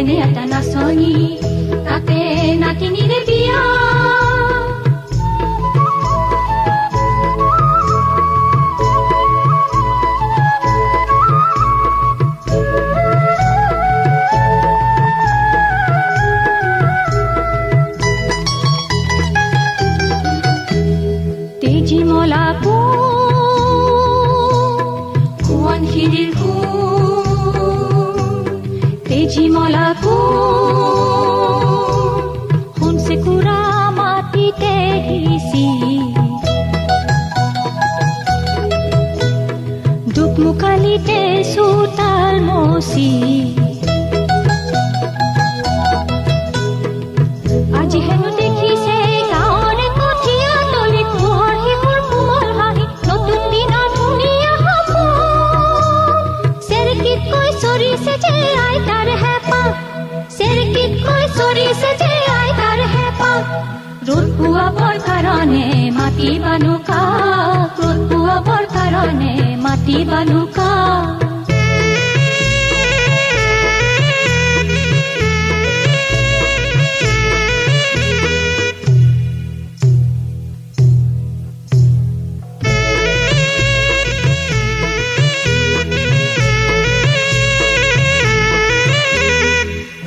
এনে এটা নাচনি তাতে নাতিনিৰে বিয়া তেজীমলা সোৱণশিৰিৰ তেজীমলা শুনছে কুৰা মাটিতে দিছি দুকমুকালিতে চোতাল মচি আজি হেনো দেখিছে গাঁৱৰে কঠীয়া তলিত পোহৰ শিশুৰ কোমল হাঁহি নতুন দিনৰ ধুনীয়া সপোন চেৰেকীত কৈ চৰিছে যে আইতাৰ হেঁপাহ চেৰেকীত কৈ চৰিছে যে আইতাৰ হেঁপাহ ৰ'দ পোৱাবৰ কাৰণে মাটি বানুকা ৰ'দ পোৱাবৰ কাৰণে মাটি বানুকা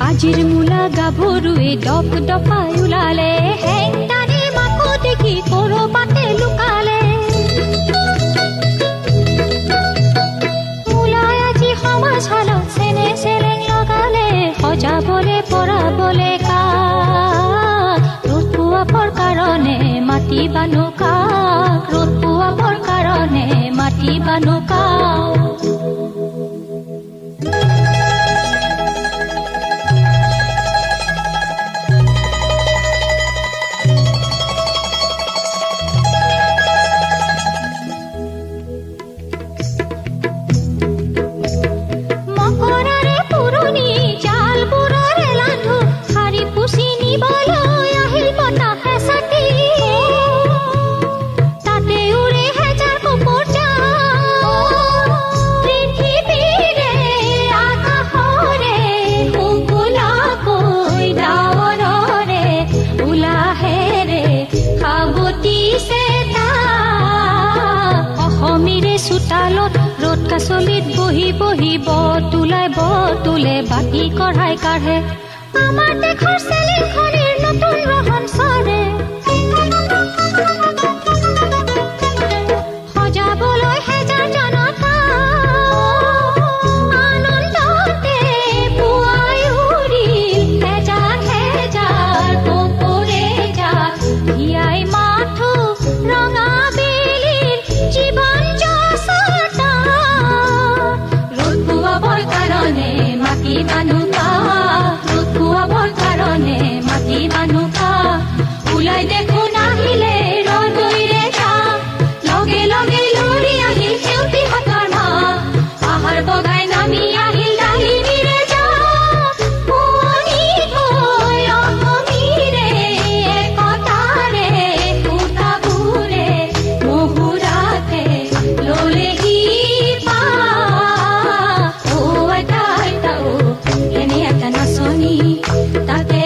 আজিৰ মূলা গাভৰুৱে দপ দপাই ওলালে হেংদানি মাকো দেখি কৰবাতে লুকালে মূলাই আজি সমাজ হালত চেনে চেলেং লগালে সজাবলে পৰাবলে কাক ৰ'দ পোৱাবৰ কাৰণে মাটি বানুকা ৰ'দ পোৱাবৰ কাৰণে মাটি বানুকা চোতালত ৰ'দ কাচলিত বহি বহি বতুলে বাতি কঢ়াই কাঢ়ে আমাৰ দেশৰ চেলিখনিৰ নতুন ৰহন চৰে সজাবলৈ হেজাৰ জনতা আনন্দতে পুৱাই উৰিল হেজাৰ হেজাৰ কপৰে জাক হিয়াই মাথো ৰঙা বেলিৰ জীৱন মাটি বানুকা ৰ'দ পোৱাবৰ কাৰণে মাটি বানুকা ওলাই দেখোন আহিলে ৰদৈৰে তাক লগে লগে লৰি আহিল সেউতী হাতৰ মা পাহাৰ বগাই নামি আহিল ডালিমিৰে জাক শুৱনি গৈ অসমীৰে একতাৰে সূতাবোৰে মহুৰাতে ল'লেহি তাতে